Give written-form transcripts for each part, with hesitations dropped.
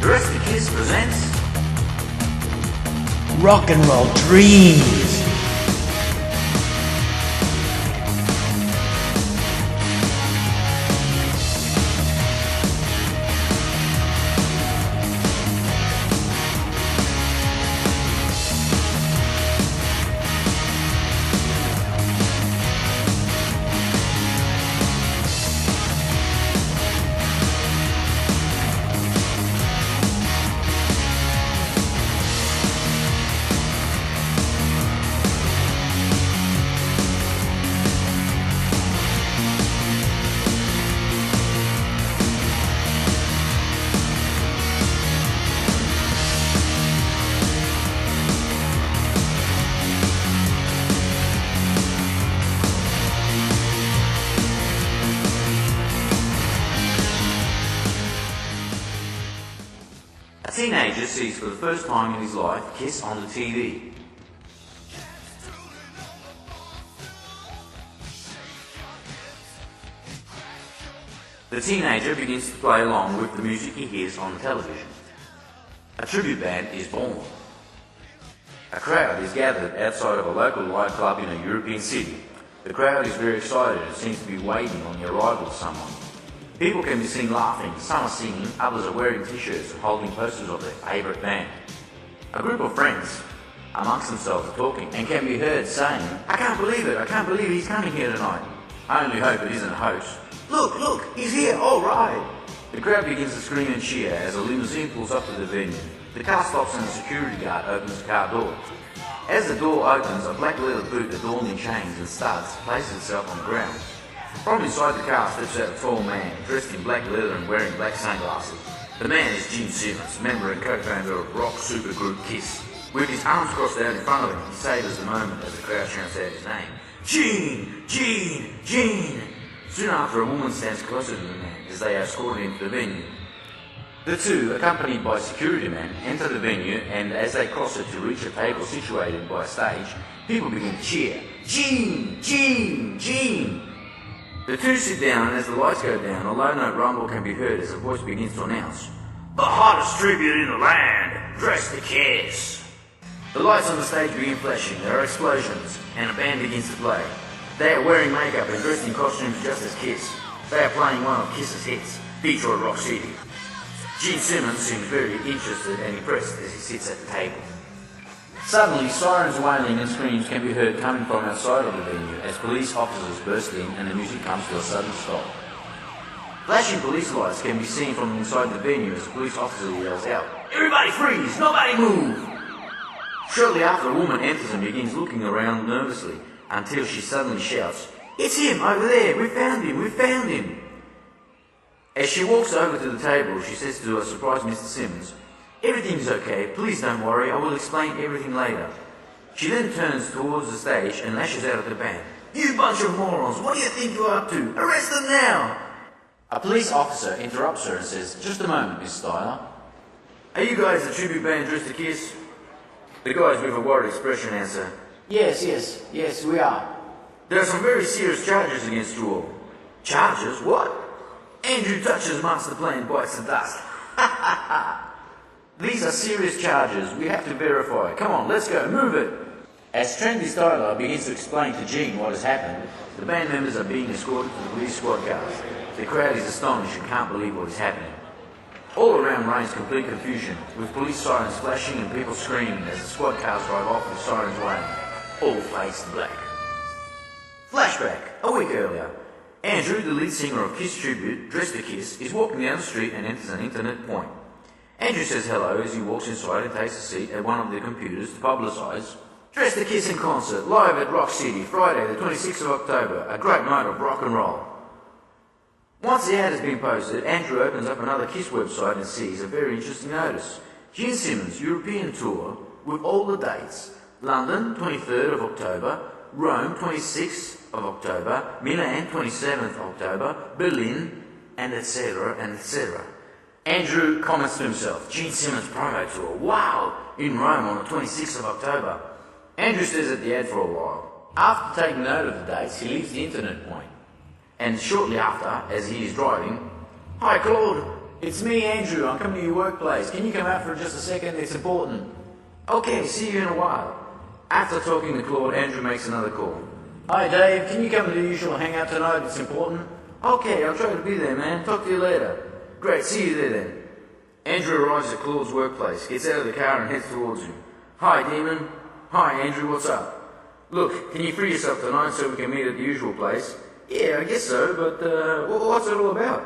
Dress the Kiss presents Rock and Roll Dreams. a teenager sees for the first time in his life Kiss on the TV. The teenager begins to play along with the music he hears on the television. A tribute band is born. A crowd is gathered outside of a local nightclub in a European city. The crowd is very excited and seems to be waiting on the arrival of someone. People can be seen laughing, some are singing, others are wearing t-shirts and holding posters of their favourite band. A group of friends amongst themselves are talking and can be heard saying, I can't believe he's coming here tonight. I only hope it isn't a hoax. Look, he's here, alright. The crowd begins to scream and cheer as a limousine pulls up to the venue. The car stops and the security guard opens the car door. As the door opens, a black leather boot adorned in chains and studs places itself on the ground. From inside the car steps out a tall man, dressed in black leather and wearing black sunglasses. The man is Gene Simmons, member and co-founder of rock supergroup Kiss. With his arms crossed out in front of him, he savours the moment as the crowd shouts out his name. Gene! Soon after, a woman stands closer to the man as they are escorted into the venue. The two, accompanied by a security man, enter the venue, and as they cross it to reach a table situated by a stage, people begin to cheer. Gene! The two sit down, and as the lights go down, a low note rumble can be heard as a voice begins to announce, the hottest tribute in the land, Dress the Kiss. The lights on the stage begin flashing, there are explosions, and a band begins to play. They are wearing makeup and dressed in costumes just as Kiss. They are playing one of Kiss's hits, Detroit Rock City. Gene Simmons seems very interested and impressed as he sits at the table. Suddenly, sirens wailing and screams can be heard coming from outside of the venue as police officers burst in and the music comes to a sudden stop. Flashing police lights can be seen from inside the venue as a police officer yells out, Everybody freeze! Nobody move! Shortly after, a woman enters and begins looking around nervously until she suddenly shouts, It's him over there! We found him! As she walks over to the table, she says to her surprised Mr. Simmons, Everything's okay, please don't worry, I will explain everything later. She then turns towards the stage and lashes out at the band. You bunch of morons, what do you think you're up to? Arrest them now! A police officer interrupts her and says, Just a moment, Miss Styler. Are you guys the tribute band Dress the Kiss? The guys with a worried expression answer, Yes, we are. There are some very serious charges against you all. Charges? What? Andrew touches master plan bites the dust. These are serious charges. We have to verify. Come on, let's go. Move it. As Trendy Styler begins to explain to Gene what has happened, the band members are being escorted to the police squad cars. The crowd is astonished and can't believe what is happening. All around reigns complete confusion, with police sirens flashing and people screaming as the squad cars drive off with sirens wailing. All fades to black. Flashback. A week earlier. Andrew, the lead singer of Kiss Tribute, Dress the Kiss, is walking down the street and enters an internet point. Andrew says hello as he walks inside and takes a seat at one of the computers to publicise Dress the Kiss in concert, live at Rock City, Friday the 26th of October, a great night of rock and roll. Once the ad has been posted, Andrew opens up another Kiss website and sees a very interesting notice. Gene Simmons European Tour with all the dates. London, 23rd of October, Rome, 26th of October, Milan, 27th October, Berlin, and etc. Andrew comments to himself, Gene Simmons promo tour, wow, in Rome on the 26th of October. Andrew stares at the ad for a while. After taking note of the dates, he leaves the internet point. And shortly after, as he is driving, Hi Claude, It's me, Andrew. I'm coming to your workplace. Can you come out for just a second? It's important. Okay, see you in a while. After talking to Claude, Andrew makes another call. Hi, Dave. Can you come to the usual hangout tonight? It's important. Okay, I'll try to be there, man. Talk to you later. Great, see you there then. Andrew arrives at Claude's workplace, gets out of the car and heads towards him. Hi, Demon. Hi, Andrew. What's up? Look, can you free yourself tonight so we can meet at the usual place? Yeah, I guess so, but what's it all about?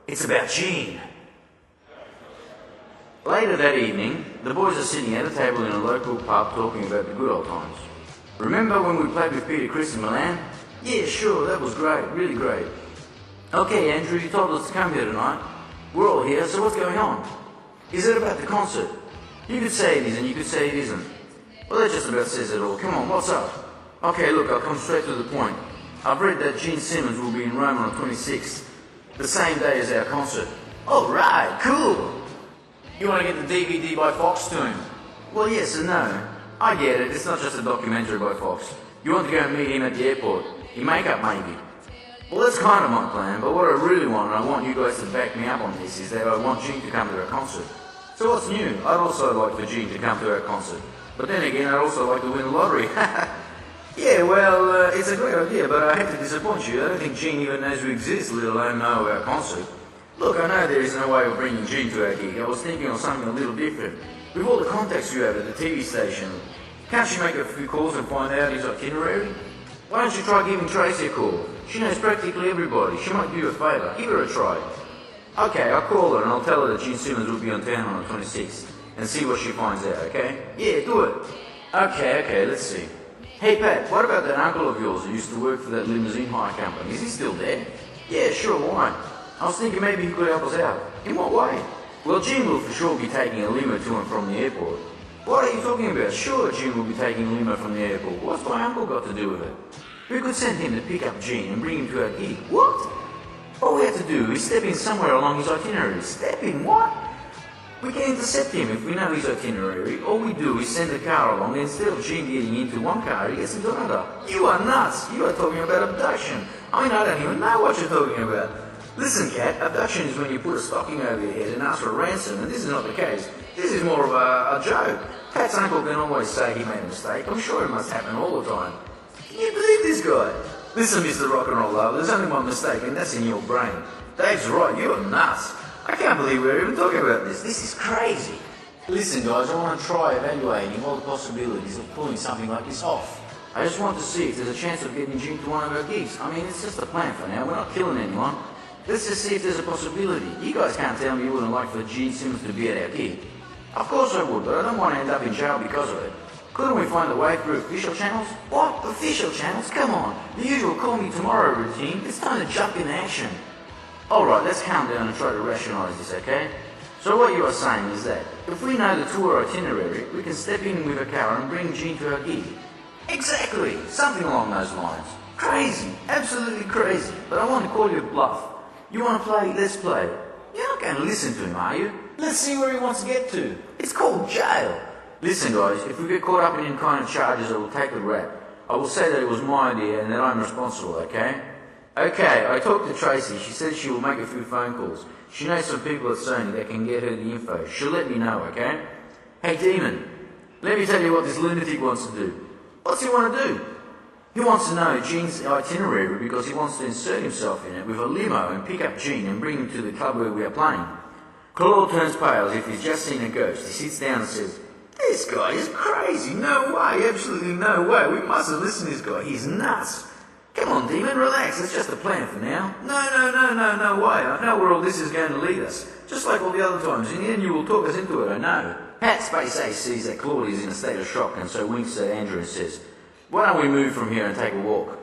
It's about Gene. Later that evening, the boys are sitting at a table in a local pub talking about the good old times. Remember when we played with Peter Criss in Milan? Yeah, sure, that was great, really great. Okay, Andrew, you told us to come here tonight. We're all here, so what's going on? Is it about the concert? You could say it is and you could say it isn't. Well, that just about says it all. Come on, what's up? Okay, look, I'll come straight to the point. I've read that Gene Simmons will be in Rome on the 26th, the same day as our concert. Oh, right, cool. You want to get the DVD by Fox to him? Well, yes and no. I get it, it's not just a documentary by Fox. You want to go and meet him at the airport. In makeup, maybe. Well, that's kind of my plan, but what I really want, and I want you guys to back me up on this, is that I want Gene to come to our concert. So what's new? I'd also like for Gene to come to our concert. But then again, I'd also like to win the lottery. Yeah, well, it's a great idea, but I have to disappoint you. I don't think Gene even knows we exist, let alone know our concert. Look, I know there is no way of bringing Gene to our gig. I was thinking of something a little different. With all the contacts you have at the TV station, can't you make a few calls and find out his itinerary? Why don't you try giving Tracy a call? She knows practically everybody. She might do you a favour. Give her a try. Okay, I'll call her and I'll tell her that Gene Simmons will be on town on the 26th and see what she finds out, okay? Yeah, do it. Okay, let's see. Hey Pat, what about that uncle of yours who used to work for that limousine hire company? Is he still there? Yeah, sure, why? I was thinking maybe he could help us out. In what way? Well, Gene will for sure be taking a limo to and from the airport. What are you talking about? Sure, Gene will be taking a limo from the airport. What's my uncle got to do with it? We could send him to pick up Gene and bring him to our gig. What? All we have to do is step in somewhere along his itinerary. Step in what? We can intercept him if we know his itinerary. All we do is send a car along, and instead of Gene getting into one car, he gets into another. You are nuts! You are talking about abduction. I mean, I don't even know what you're talking about. Listen, Cat, abduction is when you put a stocking over your head and ask for a ransom, and this is not the case. This is more of a joke. Pat's uncle can always say he made a mistake. I'm sure it must happen all the time. Can you believe this guy? Listen, Mr. Rock and Roll Lover, there's only one mistake, and that's in your brain. Dave's right, you're nuts. I can't believe we're even talking about this. This is crazy. Listen, guys, I want to try evaluating all the possibilities of pulling something like this off. I just want to see if there's a chance of getting Gene to one of our gigs. I mean, it's just a plan for now. We're not killing anyone. Let's just see if there's a possibility. You guys can't tell me you wouldn't like for Gene Simmons to be at our gig. Of course I would, but I don't want to end up in jail because of it. Couldn't we find a way through official channels? What? Official channels? Come on. The usual call me tomorrow routine. It's time to jump in action. Alright, let's calm down and try to rationalise this, okay? So what you are saying is that, if we know the tour itinerary, we can step in with a car and bring Gene to our gig. Exactly! Something along those lines. Crazy. Absolutely crazy. But I want to call you bluff. You want to play? Let's play. You're not going to listen to him, are you? Let's see where he wants to get to. It's called jail. Listen, guys, if we get caught up in any kind of charges, I will take the rap. I will say that it was my idea and that I'm responsible, okay? Okay, I talked to Tracy. She said she will make a few phone calls. She knows some people at Sony that can get her the info. She'll let me know, okay? Hey, Demon, let me tell you what this lunatic wants to do. What's he want to do? He wants to know Gene's itinerary because he wants to insert himself in it with a limo and pick up Gene and bring him to the club where we are playing. Claude turns pale as if he's just seen a ghost. He sits down and says, "This guy is crazy. No way, absolutely no way. We mustn't listen to this guy. He's nuts. Come on, Demon, relax. It's just a plan for now." No way. I know where all this is going to lead us. Just like all the other times. In the end, you will talk us into it, I know. Pat Space Ace sees that Claude is in a state of shock and so winks at Andrew and says, "Why don't we move from here and take a walk?"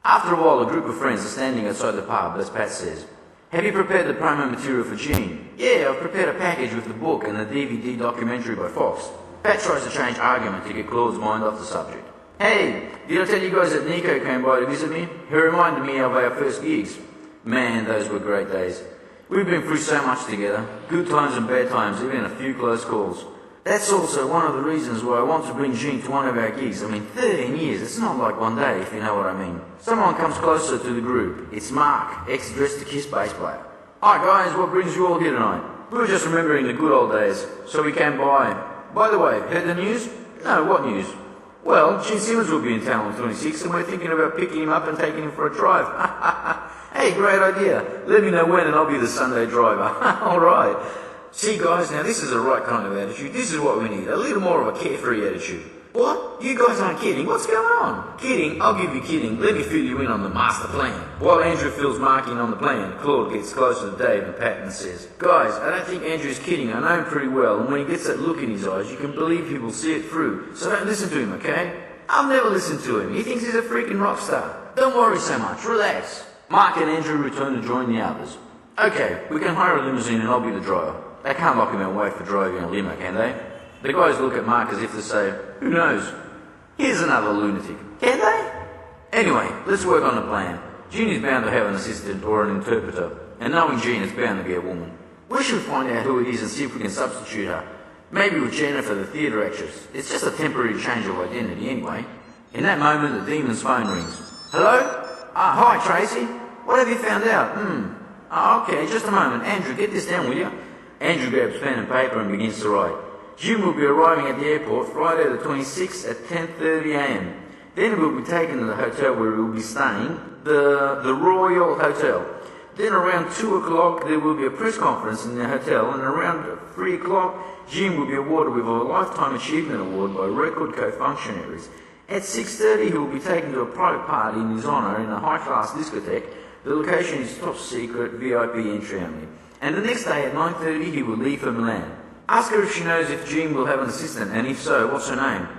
After a while, a group of friends are standing outside the pub as Pat says, "Have you prepared the promo material for Gene?" "Yeah, I've prepared a package with the book and the DVD documentary by Fox." Pat tries to change argument to get Claude's mind off the subject. "Hey, did I tell you guys that Nico came by to visit me? He reminded me of our first gigs. Man, those were great days. We've been through so much together. Good times and bad times, even a few close calls. That's also one of the reasons why I want to bring Gene to one of our gigs. I mean, 13 years, it's not like one day, if you know what I mean. Someone comes closer to the group. It's Mark, ex-Dressed to Kiss bass player. Hi guys, what brings you all here tonight? We were just remembering the good old days, so we came by. By the way, heard the news? No, what news? Well, Gene Simmons will be in town on 26 and we're thinking about picking him up and taking him for a drive. Hey, great idea. Let me know when and I'll be the Sunday driver. Alright. See guys, now this is the right kind of attitude. This is what we need. A little more of a carefree attitude. What? You guys aren't kidding? What's going on? Kidding? I'll give you kidding. Let me fill you in on the master plan. While Andrew fills Mark in on the plan, Claude gets closer to Dave and Pat and says, Guys, I don't think Andrew's kidding. I know him pretty well, and when he gets that look in his eyes, you can believe he will see it through. So don't listen to him, okay? I'll never listen to him. He thinks he's a freaking rock star. Don't worry so much. Relax. Mark and Andrew return to join the others. Okay, we can hire a limousine and I'll be the driver. They can't lock him away for driving a limo, can they? The guys look at Mark as if to say, who knows? Here's another lunatic. Can they? Anyway, let's work on the plan. Gene is bound to have an assistant or an interpreter, and knowing Gene is bound to be a woman. We should find out who it is and see if we can substitute her. Maybe with Jennifer, the theatre actress. It's just a temporary change of identity anyway. In that moment, the demon's phone rings. Hello? Hi, Tracy. What have you found out? Okay, just a moment. Andrew, get this down, will you? Andrew grabs pen and paper and begins to write. Jim will be arriving at the airport Friday the 26th at 10:30 a.m. Then he will be taken to the hotel where he will be staying, the Royal Hotel. Then around 2 o'clock there will be a press conference in the hotel, and around 3 o'clock Jim will be awarded with a Lifetime Achievement Award by Record Co-functionaries. At 6:30 he will be taken to a private party in his honour in a high-class discotheque. The location is top secret, VIP entry only. And the next day at 9:30 he will leave for Milan. Ask her if she knows if Jean will have an assistant, and if so, what's her name?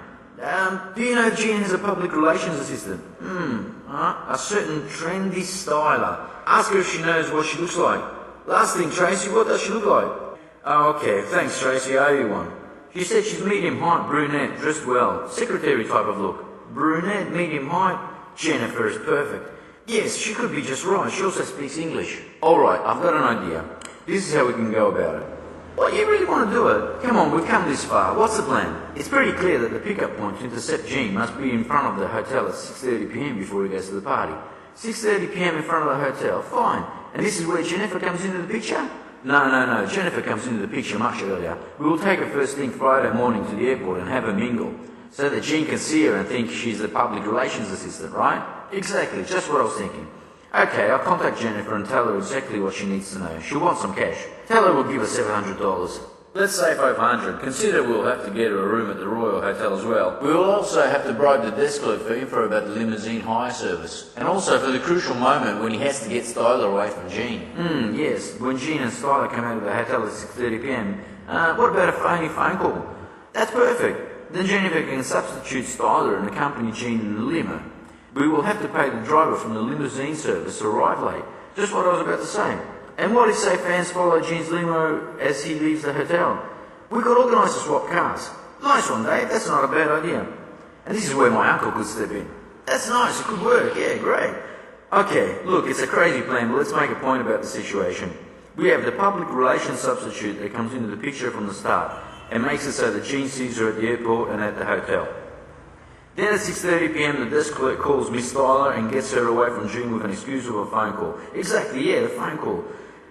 Do you know if Jean has a public relations assistant? A certain trendy styler. Ask her if she knows what she looks like. Last thing, Tracy, what does she look like? Oh, okay, thanks, Tracy, I owe you one. She said she's medium height, brunette, dressed well, secretary type of look. Brunette, medium height? Jennifer is perfect. Yes, she could be just right. She also speaks English. Alright, I've got an idea. This is how we can go about it. What, you really want to do it? Come on, we've come this far. What's the plan? It's pretty clear that the pickup point to intercept Gene must be in front of the hotel at 6:30 p.m. before he goes to the party. 6:30 p.m. in front of the hotel, fine. And this is where Jennifer comes into the picture? No. Jennifer comes into the picture much earlier. We will take her first thing Friday morning to the airport and have her mingle, so that Gene can see her and think she's the public relations assistant, right? Exactly, just what I was thinking. Okay, I'll contact Jennifer and tell her exactly what she needs to know. She'll want some cash. Tell her we'll give her $700. Let's say $500. Consider we'll have to get her a room at the Royal Hotel as well. We will also have to bribe the desk clerk for info about the limousine hire service. And also for the crucial moment when he has to get Styler away from Gene. Yes, when Gene and Styler come out of the hotel at 6:30 p.m. What about a phone call? That's perfect. Then Jennifer can substitute Styler and accompany Gene in the limo. We will have to pay the driver from the limousine service to arrive late. Just what I was about to say. And what if, say, fans follow Gene's limo as he leaves the hotel? We could organise to swap cars. Nice one, Dave. That's not a bad idea. And this is where my uncle could step in. That's nice. It could work. Yeah, great. Okay, look, it's a crazy plan, but let's make a point about the situation. We have the public relations substitute that comes into the picture from the start and makes it so that Gene sees her at the airport and at the hotel. Then at 6:30 p.m. the desk clerk calls Miss Styler and gets her away from Gene with an excuse of a phone call. Exactly, yeah, the phone call.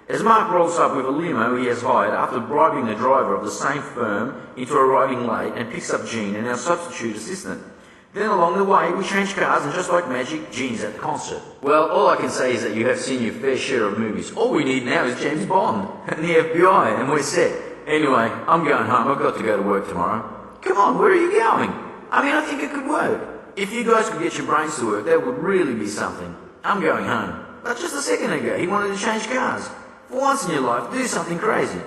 As Mark rolls up with a limo he has hired after bribing the driver of the same firm into arriving late and picks up Gene and our substitute assistant. Then along the way we change cars and just like magic, Gene's at the concert. Well, all I can say is that you have seen your fair share of movies. All we need now is James Bond and the FBI and we're set. Anyway, I'm going home. I've got to go to work tomorrow. Come on, where are you going? I mean, I think it could work. If you guys could get your brains to work, that would really be something. I'm going home. But just a second ago, he wanted to change cars. For once in your life, do something crazy.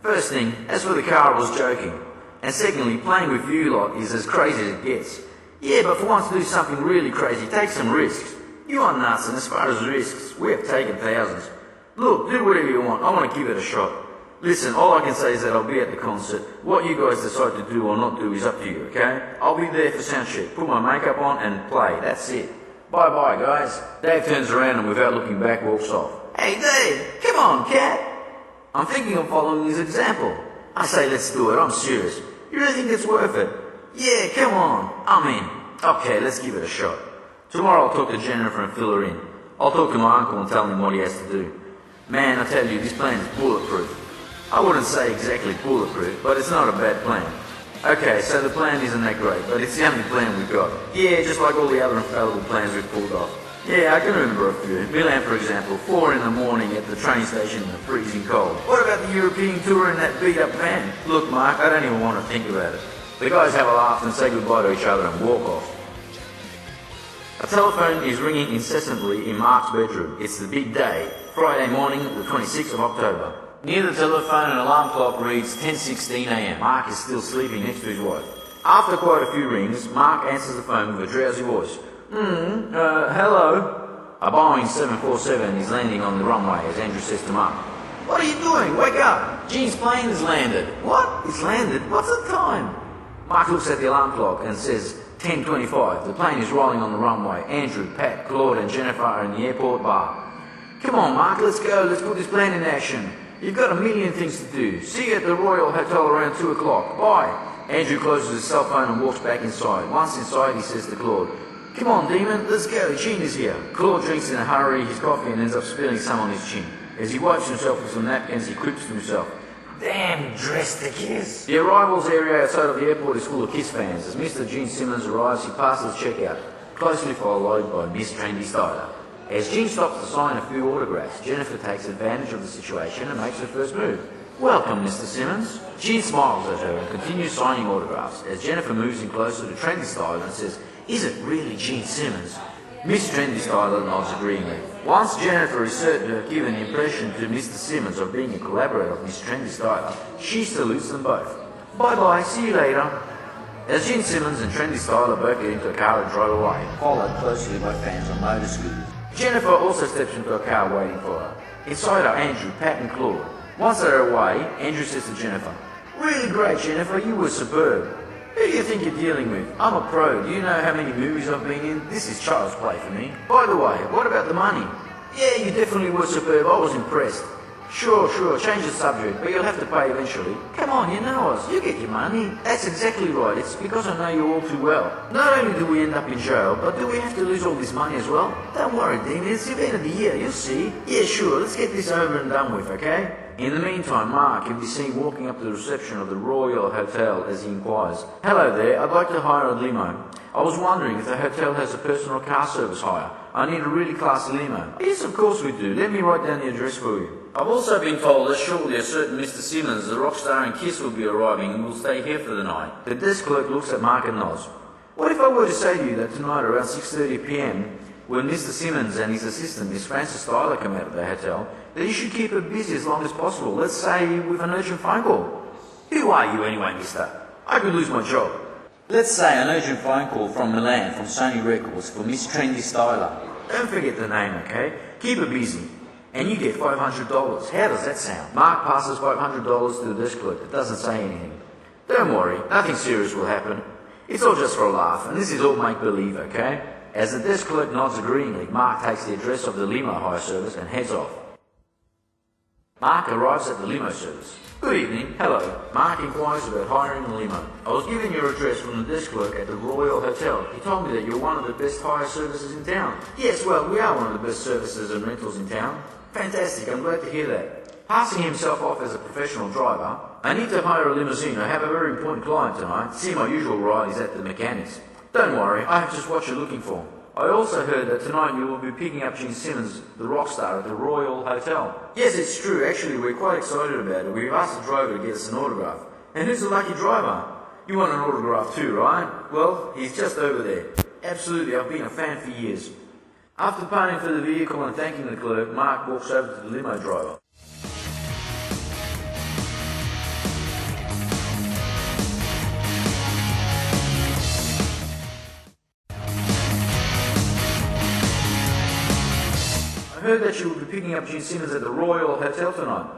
First thing, as for the car, I was joking. And secondly, playing with you lot is as crazy as it gets. Yeah, but for once, do something really crazy. Take some risks. You are nuts, and as far as risks, we have taken thousands. Look, do whatever you want. I want to give it a shot. Listen, all I can say is that I'll be at the concert. What you guys decide to do or not do is up to you, okay? I'll be there for sound check, put my makeup on and play. That's it. Bye-bye, guys. Dave turns around and without looking back walks off. Hey, Dave, come on, cat. I'm thinking of following his example. I say let's do it, I'm serious. really think it's worth it? Yeah, come on, I'm in. Okay, let's give it a shot. Tomorrow I'll talk to Jennifer and fill her in. I'll talk to my uncle and tell him what he has to do. Man, I tell you, this plan is bulletproof. I wouldn't say exactly bulletproof, but it's not a bad plan. Okay, so the plan isn't that great, but it's the only plan we've got. Yeah, just like all the other infallible plans we've pulled off. Yeah, I can remember a few. Milan, for example, 4 in the morning at the train station in the freezing cold. What about the European tour in that beat-up van? Look, Mark, I don't even want to think about it. The guys have a laugh and say goodbye to each other and walk off. A telephone is ringing incessantly in Mark's bedroom. It's the big day, Friday morning, the 26th of October. Near the telephone, an alarm clock reads 10:16 a.m. Mark is still sleeping next to his wife. After quite a few rings, Mark answers the phone with a drowsy voice. Hello? A Boeing 747 is landing on the runway as Andrew says to Mark. What are you doing? Wake up! Gene's plane has landed. What? It's landed? What's the time? Mark looks at the alarm clock and says 10:25. The plane is rolling on the runway. Andrew, Pat, Claude and Jennifer are in the airport bar. Come on, Mark, let's go. Let's put this plan in action. You've got a million things to do. See you at the Royal Hotel around 2 o'clock. Bye. Andrew closes his cell phone and walks back inside. Once inside, he says to Claude, Come on, Demon, let's go. Gene is here. Claude drinks in a hurry his coffee and ends up spilling some on his chin. As he wipes himself with some napkins, he quips to himself, Damn, dressed to kiss. The arrivals area outside of the airport is full of Kiss fans. As Mr. Gene Simmons arrives, he passes checkout, closely followed by Miss Trendy Styler. As Gene stops to sign a few autographs, Jennifer takes advantage of the situation and makes her first move. Welcome, Mr. Simmons. Gene smiles at her and continues signing autographs as Jennifer moves in closer to Trendy Styler and says, Is it really Gene Simmons? Miss Trendy Styler nods agreeingly. Once Jennifer is certain to have given the impression to Mr. Simmons of being a collaborator of Miss Trendy Styler, she salutes them both. Bye-bye, see you later. As Gene Simmons and Trendy Styler both get into a car and drive away, followed closely by fans on motor scooters. Jennifer also steps into a car waiting for her. Inside are Andrew, Pat and Claude. Once they're away, Andrew says to Jennifer, Really great, Jennifer, you were superb. Who do you think you're dealing with? I'm a pro. Do you know how many movies I've been in? This is child's play for me. By the way, what about the money? Yeah, you definitely were superb. I was impressed. Sure, change the subject, but you'll have to pay eventually. Come on, you know us. You get your money. That's exactly right. It's because I know you all too well. Not only do we end up in jail, but do we have to lose all this money as well? Don't worry, Dean. It's the end of the year. You'll see. Yeah, sure. Let's get this over and done with, okay? In the meantime, Mark can be seen walking up to the reception of the Royal Hotel as he inquires, Hello there, I'd like to hire a limo. I was wondering if the hotel has a personal car service hire. I need a really classy limo. Yes, of course we do. Let me write down the address for you. I've also been told that shortly a certain Mr. Simmons, the rock star in Kiss, will be arriving and will stay here for the night. The desk clerk looks at Mark and nods. What if I were to say to you that tonight around 6:30 p.m, when Mr. Simmons and his assistant, Miss Frances Styler, come out of the hotel, that you should keep her busy as long as possible, let's say with an urgent phone call? Who are you anyway, mister? I could lose my job. Let's say an urgent phone call from Milan, from Sony Records, for Miss Trendy Styler. Don't forget the name, okay? Keep her busy. And you get $500. How does that sound? Mark passes $500 to the desk clerk. It doesn't say anything. Don't worry, nothing serious will happen. It's all just for a laugh, and this is all make-believe, okay? As the desk clerk nods agreeingly, Mark takes the address of the limo hire service and heads off. Mark arrives at the limo service. Good evening. Hello. Mark inquires about hiring a limo. I was given your address from the desk clerk at the Royal Hotel. He told me that you're one of the best hire services in town. Yes, well, we are one of the best services and rentals in town. Fantastic. I'm glad to hear that. Passing himself off as a professional driver, I need to hire a limousine. I have a very important client tonight. See, my usual ride is at the mechanics. Don't worry, I have just what you're looking for. I also heard that tonight you will be picking up Gene Simmons, the rock star, at the Royal Hotel. Yes, it's true. Actually, we're quite excited about it. We've asked the driver to get us an autograph. And who's the lucky driver? You want an autograph too, right? Well, he's just over there. Absolutely, I've been a fan for years. After paying for the vehicle and thanking the clerk, Mark walks over to the limo driver. I heard that you will be picking up Gene Simmons at the Royal Hotel tonight.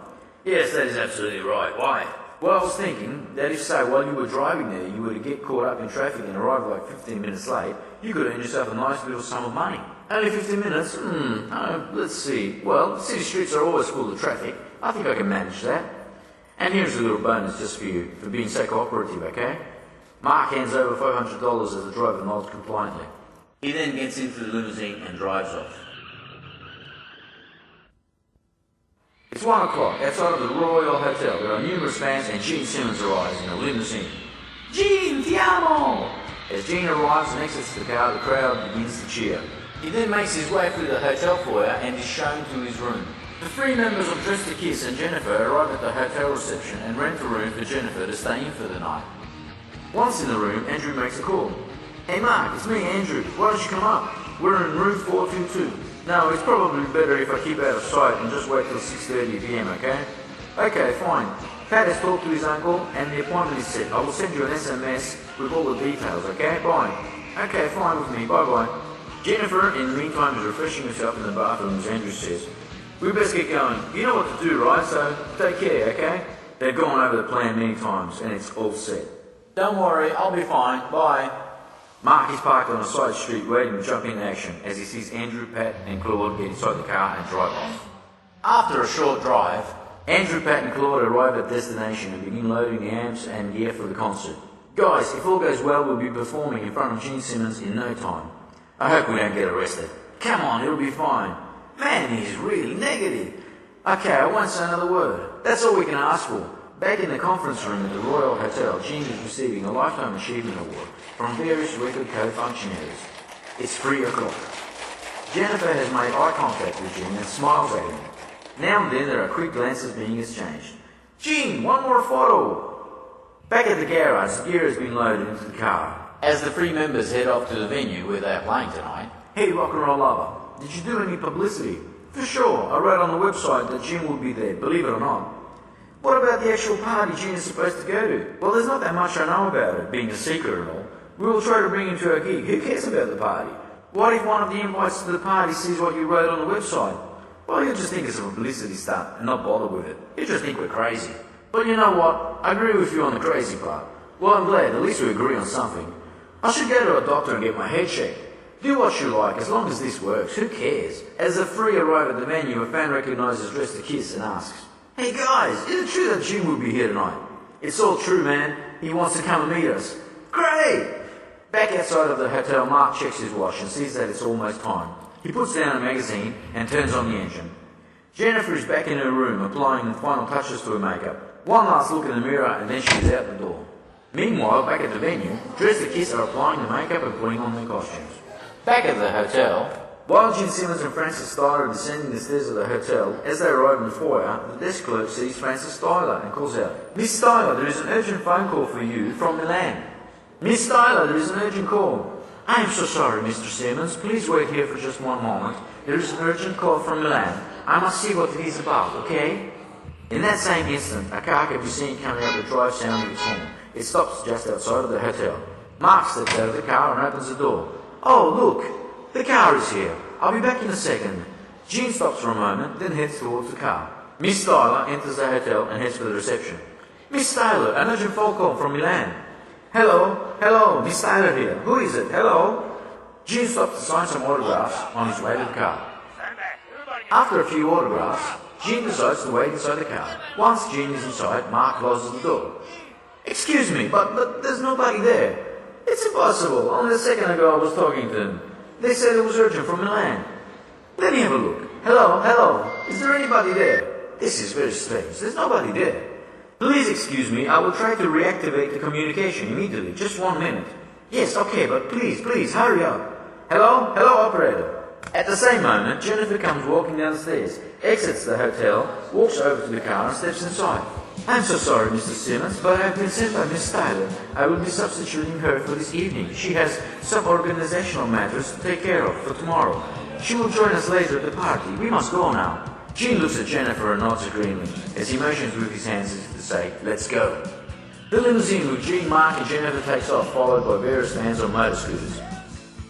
Yes, that is absolutely right. Why? Well, I was thinking that if, say, while you were driving there, you were to get caught up in traffic and arrive like 15 minutes late, you could earn yourself a nice little sum of money. Only 15 minutes? Let's see. Well, city streets are always full of traffic. I think I can manage that. And here's a little bonus just for you, for being so cooperative, okay? Mark hands over $500 as the driver nods compliantly. He then gets into the limousine and drives off. It's 1 o'clock outside of the Royal Hotel. There are numerous fans and Gene Simmons arrives in a limousine. Gene, ti amo! As Gene arrives and exits the car, the crowd begins to cheer. He then makes his way through the hotel foyer and is shown to his room. The 3 members of Dress to Kiss and Jennifer arrive at the hotel reception and rent a room for Jennifer to stay in for the night. Once in the room, Andrew makes a call. Hey Mark, it's me, Andrew. Why don't you come up? We're in room 422. No, it's probably better if I keep out of sight and just wait till 6:30 p.m, okay? Okay, fine. Pat has talked to his uncle and the appointment is set. I will send you an SMS with all the details, okay? Bye. Okay, fine with me. Bye-bye. Jennifer, in the meantime, is refreshing herself in the bathroom as Andrew says, we best get going. You know what to do, right? So take care, okay? They've gone over the plan many times and it's all set. Don't worry, I'll be fine. Bye. Mark is parked on a side street waiting to jump into action as he sees Andrew, Pat and Claude get inside the car and drive off. After a short drive, Andrew, Pat and Claude arrive at destination and begin loading the amps and gear for the concert. Guys, if all goes well, we'll be performing in front of Gene Simmons in no time. I hope we don't get arrested. Come on, it'll be fine. Man, he's really negative. Okay, I won't say another word. That's all we can ask for. Back in the conference room at the Royal Hotel, Gene is receiving a Lifetime Achievement Award from various Record Co functionaries. It's 3 o'clock. Jennifer has made eye contact with Gene and smiles at him. Now and then there are quick glances being exchanged. Gene, one more photo! Back at the garage, the gear has been loaded into the car. As the 3 members head off to the venue where they are playing tonight. Hey, rock and roll lover, did you do any publicity? For sure, I read on the website that Gene will be there, believe it or not. What about the actual party Gene is supposed to go to? Well, there's not that much I know about it, being a secret and all. We will try to bring him to our gig. Who cares about the party? What if one of the invites to the party sees what you wrote on the website? Well, he'll just think it's a publicity stunt and not bother with it. He'll just think we're crazy. But you know what? I agree with you on the crazy part. Well, I'm glad. At least we agree on something. I should go to a doctor and get my head checked. Do what you like, as long as this works. Who cares? As the 3 arrive at the venue, a fan recognizes Dress to Kiss and asks, Hey guys, is it true that Gene will be here tonight? It's all true, man. He wants to come and meet us. Great! Back outside of the hotel, Mark checks his watch and sees that it's almost time. He puts down a magazine and turns on the engine. Jennifer is back in her room, applying the final touches to her makeup. One last look in the mirror and then she's out the door. Meanwhile, back at the venue, Dress to Kiss are applying the makeup and putting on their costumes. Back at the hotel, while Gene Simmons and Francis Styler are descending the stairs of the hotel, as they arrive in the foyer, the desk clerk sees Francis Styler and calls out, Miss Styler, there is an urgent phone call for you from Milan. Miss Styler, there is an urgent call. I am so sorry, Mr. Simmons. Please wait here for just one moment. There is an urgent call from Milan. I must see what it is about, okay? In that same instant, a car can be seen coming up the drive sounding its horn. It stops just outside of the hotel. Mark steps out of the car and opens the door. Oh, look! The car is here. I'll be back in a second. Gene stops for a moment, then heads towards the car. Miss Styler enters the hotel and heads for the reception. Miss Styler, an urgent phone call from Milan. Hello, Miss Styler here. Who is it? Hello? Gene stops to sign some autographs on his way to the car. After a few autographs, Gene decides to wait inside the car. Once Gene is inside, Mark closes the door. Excuse me, but there's nobody there. It's impossible. Only a second ago I was talking to them. They said it was urgent from Milan. Let me have a look. Hello. Is there anybody there? This is very strange. There's nobody there. Please excuse me. I will try to reactivate the communication immediately. Just 1 minute. Yes, okay, but please, hurry up. Hello, operator. At the same moment, Jennifer comes walking down the stairs, exits the hotel, walks over to the car and steps inside. I'm so sorry, Mr. Simmons, but I've been sent by Miss Styler. I will be substituting her for this evening. She has some organizational matters to take care of for tomorrow. She will join us later at the party. We must go now. Gene looks at Jennifer and nods agreeingly as he motions with his hands as if to say, let's go. The limousine with Gene, Mark and Jennifer takes off, followed by various fans on motor scooters.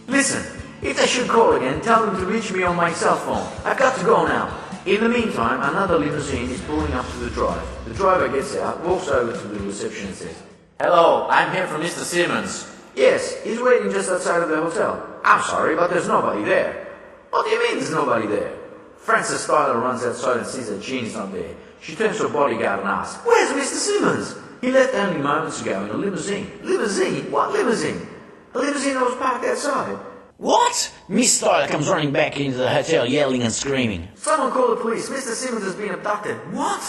Listen, if they should call again, tell them to reach me on my cell phone. I've got to go now. In the meantime, another limousine is pulling up to the drive. The driver gets out, walks over to the reception and says, Hello, I'm here for Mr. Simmons. Yes, he's waiting just outside of the hotel. I'm sorry, but there's nobody there. What do you mean there's nobody there? Francis Styler runs outside and sees that Gene is not there. She turns to her bodyguard and asks, "Where's Mr. Simmons? He left only moments ago in a limousine." Limousine? What limousine? A limousine that was parked outside. What? Miss Styler comes running back into the hotel yelling and screaming. Someone call the police. Mr. Simmons has been abducted. What?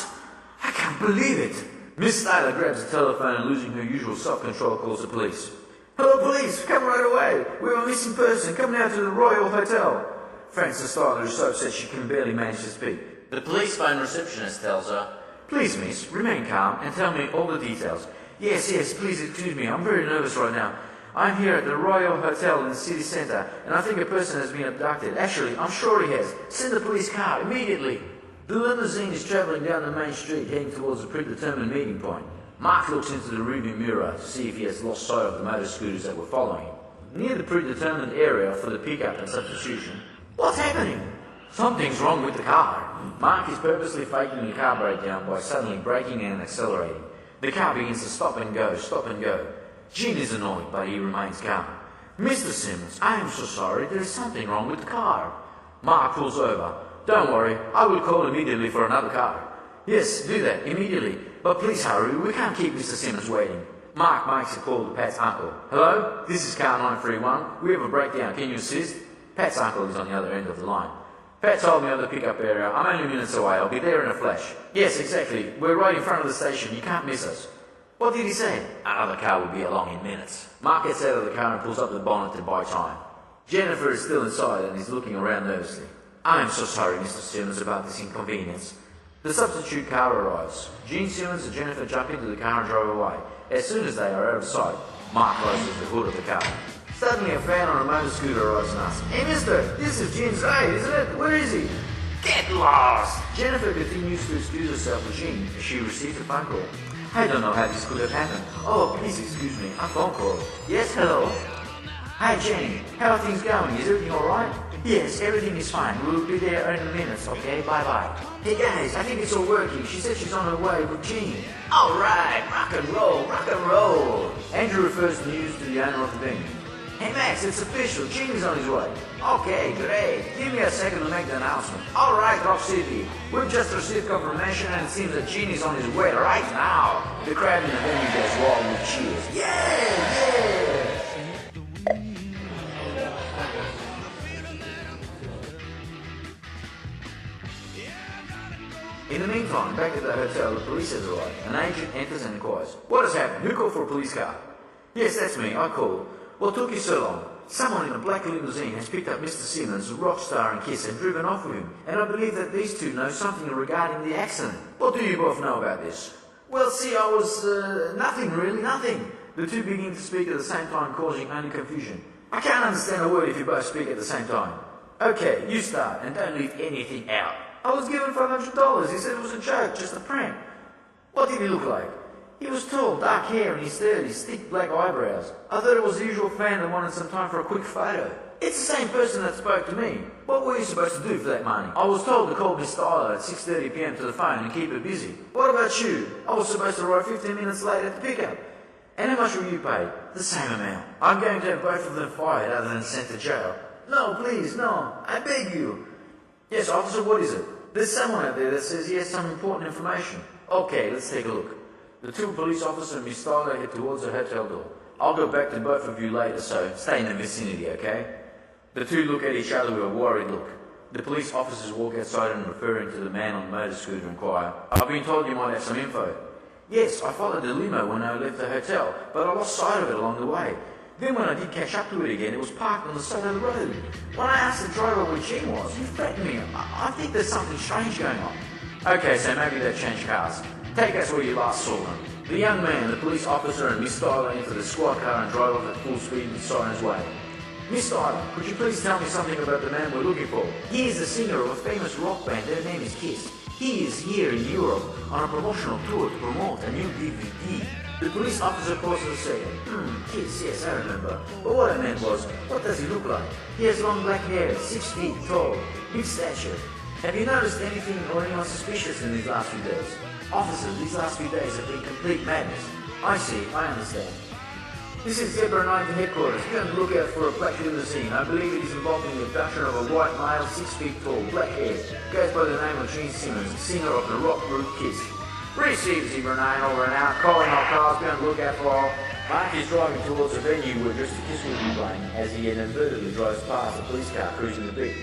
I can't believe it. Miss Styler grabs the telephone and, losing her usual self-control, calls the police. "Hello, police. Come right away. We have a missing person. Come now to the Royal Hotel." Frances Styler is so upset she can barely manage to speak. The police phone receptionist tells her, "Please, miss, remain calm and tell me all the details." Yes, please excuse me. I'm very nervous right now. I'm here at the Royal Hotel in the city centre, and I think a person has been abducted. Actually, I'm sure he has. Send the police car immediately. The limousine is travelling down the main street, heading towards a predetermined meeting point. Mark looks into the rearview mirror to see if he has lost sight of the motor scooters that were following him. Near the predetermined area for the pickup and substitution. What's happening? Something's wrong with the car. Mark is purposely faking the car breakdown by suddenly braking and accelerating. The car begins to stop and go. Jean is annoyed, but he remains calm. "Mr. Simmons, I am so sorry. There is something wrong with the car." Mark pulls over. "Don't worry, I will call immediately for another car." "Yes, do that, immediately. But please hurry, we can't keep Mr. Simmons waiting." Mark makes a call to Pat's uncle. "Hello, this is car 931. We have a breakdown. Can you assist?" Pat's uncle is on the other end of the line. "Pat told me of the pickup area. I'm only minutes away. I'll be there in a flash." "Yes, exactly. We're right in front of the station. You can't miss us." "What did he say?" "Another car will be along in minutes." Mark gets out of the car and pulls up the bonnet to buy time. Jennifer is still inside and is looking around nervously. "I am so sorry, Mr. Simmons, about this inconvenience." The substitute car arrives. Gene Simmons and Jennifer jump into the car and drive away. As soon as they are out of sight, Mark closes the hood of the car. Suddenly a fan on a motor scooter arrives and asks, "Hey mister, this is Gene's aide, isn't it? Where is he?" "Get lost!" Jennifer continues to excuse herself with Gene as she receives a phone call. "I don't know how this could have happened. Oh, please excuse me, a phone call." "Yes, hello?" "Hi Jenny, how are things going? Is everything alright?" "Yes, everything is fine. We'll be there in a minute, okay? Bye-bye." "Hey guys, I think it's all working. She said she's on her way with Gene." "Alright, rock and roll, rock and roll." Andrew refers the news to the owner of the venue. "Hey Max, it's official. Gene is on his way." "Okay, great. Give me a second to make the announcement." "Alright, Rock City. We've just received confirmation and it seems that Gene is on his way right now." The crowd in the venue goes wild with cheers. Yeah! In the meantime, back at the hotel, the police has arrived. An agent enters and inquires, "What has happened? Who called for a police car?" "Yes, that's me. I called." "What took you so long?" "Someone in a black limousine has picked up Mr. Simmons, rock star and Kiss, and driven off with him. And I believe that these two know something regarding the accident." "What do you both know about this?" "Well, see, I was... nothing really, nothing." The two begin to speak at the same time, causing only confusion. "I can't understand a word if you both speak at the same time." "Okay, you start, and don't leave anything out." "I was given $500. He said it was a joke, just a prank." "What did he look like?" "He was tall, dark hair in his 30s, thick black eyebrows. I thought it was the usual fan that wanted some time for a quick photo." "It's the same person that spoke to me. What were you supposed to do for that money?" "I was told to call Miss Styler at 6:30 p.m. to the phone and keep her busy." "What about you?" "I was supposed to arrive 15 minutes late at the pickup." "And how much were you paid?" "The same amount." "I'm going to have both of them fired other than sent to jail." "No, please, no. I beg you." "Yes, officer, what is it?" "There's someone out there that says he has some important information." "Okay, let's take a look." The two police officers and Miss Styler head towards the hotel door. "I'll go back to both of you later, so stay in the vicinity, okay?" The two look at each other with a worried look. The police officers walk outside and, referring to the man on the motor scooter, inquire, "I've been told you might have some info." "Yes, I followed the limo when I left the hotel, but I lost sight of it along the way. Then when I did catch up to it again, it was parked on the side of the road. When I asked the driver where Gene was, he threatened me. I think there's something strange going on." "Okay, so maybe they've changed cars. Take us where you last saw them." The young man, the police officer, and Miss Styler enter the squad car and drive off at full speed with sirens waving. "Miss Styler, could you please tell me something about the man we're looking for?" "He is the singer of a famous rock band. Their name is Kiss. He is here in Europe on a promotional tour to promote a new DVD." The police officer pauses a second. Kiss, yes, I remember. But what I meant was, what does he look like?" "He has long black hair, 6 feet tall, big stature." "Have you noticed anything or anyone suspicious in these last few days?" "Officer, these last few days have been complete madness." "I see, I understand." This is Zebra 9 to headquarters. Be on the lookout for a black limousine. I believe it is involved in the abduction of a white male, 6 feet tall, black hair. Goes by the name of Gene Simmons, singer of the rock group Kiss. Received Zebra 9 over and out. Calling all cars. Be on the lookout for all. Mark is driving towards a venue where Just a Kiss will be playing as he inadvertently drives past a police car cruising the beat.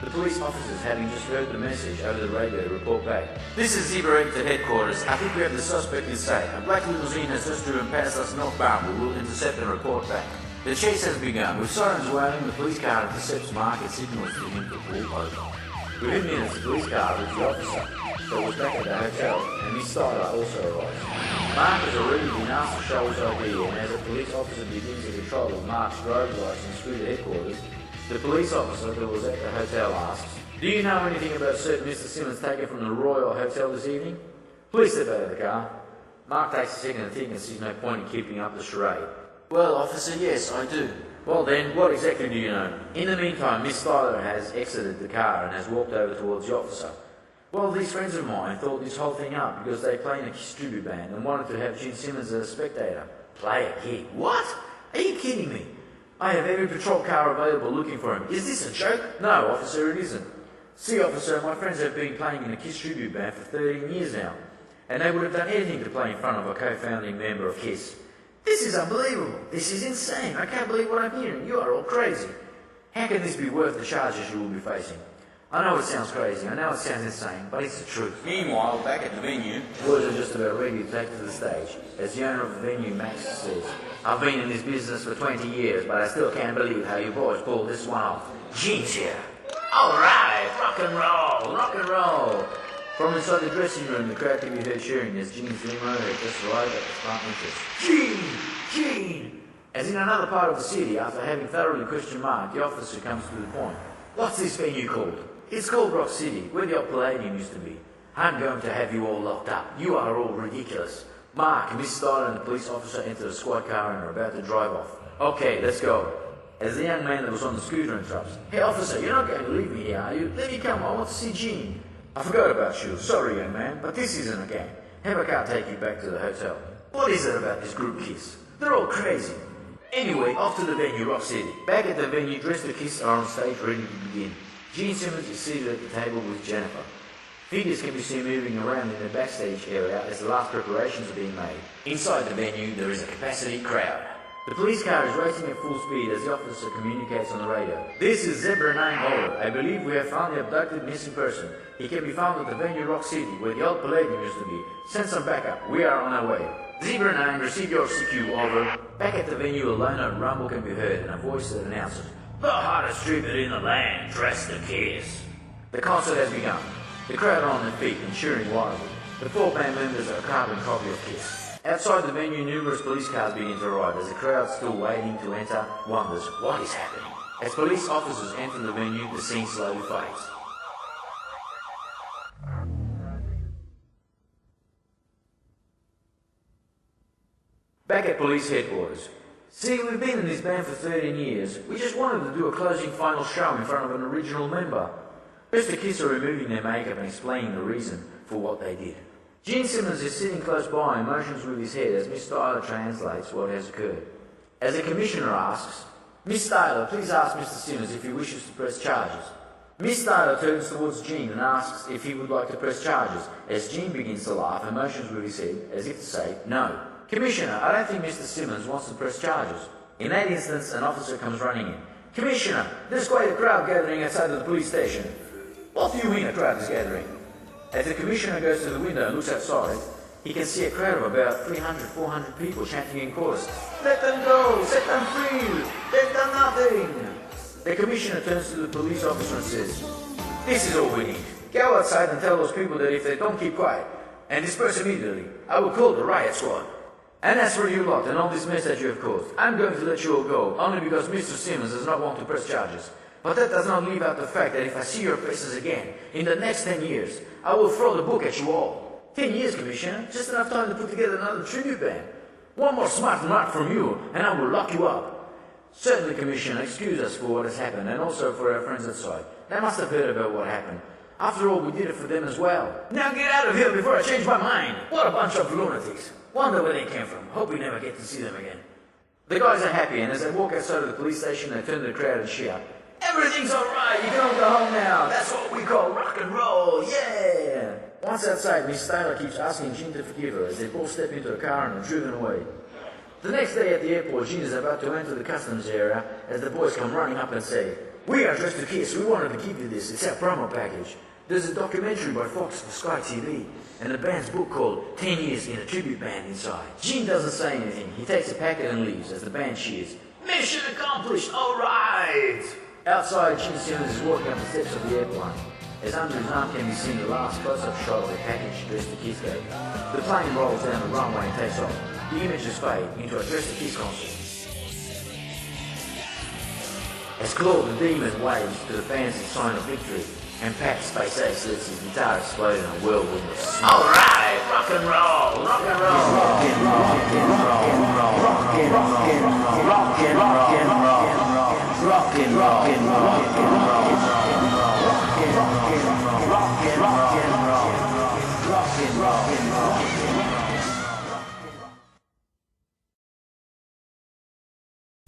The police officers, having just heard the message over the radio, report back. This is Zebra 8 to headquarters. I think we have the suspect in sight. A black limousine has just driven past us northbound. We will intercept and report back. The chase has begun. With sirens wailing, the police car intercepts Mark and signals to him to pull over. Within minutes, the police car with the officer that was back at the hotel, and Miss Styler also arrives. Mark has already been asked to show his ID, and as a police officer begins the control of Mark's driver's license through the headquarters, the police officer that was at the hotel asks, "Do you know anything about certain Mr. Simmons taken from the Royal Hotel this evening?" Please step out of the car. Mark takes a second to think and sees no point in keeping up the charade. "Well, officer, yes, I do." "Well then, what exactly do you know?" In the meantime, Miss Styler has exited the car and has walked over towards the officer. "Well, these friends of mine thought this whole thing up because they play in a Kiss tribute band and wanted to have Gene Simmons as a spectator." "Play a gig? What? Are you kidding me? I have every patrol car available looking for him. Is this a joke?" "No, officer, it isn't. See, officer, my friends have been playing in a Kiss tribute band for 13 years now, and they would have done anything to play in front of a co-founding member of Kiss." "This is unbelievable. This is insane. I can't believe what I'm hearing. You are all crazy. How can this be worth the charges you will be facing?" "I know it sounds crazy. I know it sounds insane, but it's the truth." Meanwhile, back at the venue, Words are just about ready to take to the stage. As the owner of the venue, Max, says, "I've been in this business for 20 years, but I still can't believe how you boys pulled this one off. Gene's here. All right, rock and roll, rock and roll." From inside the dressing room, the crowd can be heard cheering as Gene's limo has just arrived at the front entrance. "Gene! Gene!" As in another part of the city, after having thoroughly questioned Mark, the officer comes to the point. "What's this venue called?" "It's called Rock City, where the old Palladium used to be. I'm going to have you all locked up. You are all ridiculous." Mark, Miss Styler and the police officer enter a squad car and are about to drive off. "Okay, let's go." As the young man that was on the scooter interrupts, "Hey officer, you're not going to leave me here, are you? Let me come, I want to see Gene." "I forgot about you. Sorry, young man, but this isn't a game. Have a car take you back to the hotel." "What is it about this group Kiss? They're all crazy." Anyway, off to the venue, Rock City. Back at the venue, Dress to Kiss are on stage ready to begin. Gene Simmons is seated at the table with Jennifer. Figures can be seen moving around in the backstage area as the last preparations are being made. Inside the venue, there is a capacity crowd. The police car is racing at full speed as the officer communicates on the radio. "This is Zebra 9 over. I believe we have found the abducted missing person. He can be found at the venue Rock City, where the old Palladium used to be. Send some backup. We are on our way." "Zebra 9, receive your CQ, over." Back at the venue, a loner rumble can be heard and a voice that announces, "The hottest tribute in the land, Dress to Kiss." The concert has begun. The crowd are on their feet and cheering wildly. The 4 band members are a carbon copy of Kiss. Outside the venue, numerous police cars begin to arrive as the crowd, still waiting to enter, wonders what is happening. As police officers enter the venue, the scene slowly fades. Back at police headquarters. "See, we've been in this band for 13 years. We just wanted to do a closing final show in front of an original member." Mr. Kiss are removing their makeup and explaining the reason for what they did. Gene Simmons is sitting close by and motions with his head as Miss Styler translates what has occurred. As the commissioner asks, "Miss Styler, please ask Mr. Simmons if he wishes to press charges." Miss Styler turns towards Gene and asks if he would like to press charges, as Gene begins to laugh and motions with his head as if to say, "No." "Commissioner, I don't think Mr. Simmons wants to press charges." In that instance, an officer comes running in. "Commissioner, there's quite a crowd gathering outside of the police station." "What do you mean a crowd is gathering?" As the commissioner goes to the window and looks outside, he can see a crowd of about 300-400 people chanting in chorus, "Let them go! Set them free! They've done nothing!" The commissioner turns to the police officer and says, "This is all we need. Go outside and tell those people that if they don't keep quiet and disperse immediately, I will call the riot squad. And as for you lot and all this mess that you have caused, I'm going to let you all go, only because Mr. Simmons does not want to press charges. But that does not leave out the fact that if I see your faces again in the next 10 years, I will throw the book at you all." 10 years, Commissioner? Just enough time to put together another tribute band. One more smart remark from you, and I will lock you up. "Certainly, Commissioner, excuse us for what has happened, and also for our friends outside. They must have heard about what happened. After all, we did it for them as well. Now get out of here before I change my mind. What a bunch of lunatics. Wonder where they came from. Hope we never get to see them again." The guys are happy, and as they walk outside of the police station, they turn to the crowd and shout, "Everything's alright, you can all go home now. That's what we call rock and roll, yeah!" Once outside, Miss Taylor keeps asking Gin to forgive her as they both step into a car and are driven away. The next day at the airport, Gin is about to enter the customs area as the boys come running up and say, "We are Dressed to Kiss, we wanted to give you this, it's our promo package." There's a documentary by Fox for Sky TV, and a band's book called 10 Years in a Tribute Band inside. Gene doesn't say anything. He takes a packet and leaves as the band cheers. "Mission accomplished, alright!" Outside, Gene Simmons is walking up the steps of the airplane. As under his arm can be seen the last close-up shot of the package Dressed to Kiss gave. The plane rolls down the runway and takes off. The images fade into a Dressed to Kiss concert. As Claude the Demon waves to the fans in sign of victory, and Pat Space Ace lets his guitar explode in a whirlwind of smoke. Alright, rock and roll, rock and roll, rock and roll, rock and roll, rock and roll, rock and roll, rock and roll, rock and roll, rock and roll, rock and roll, rock and roll.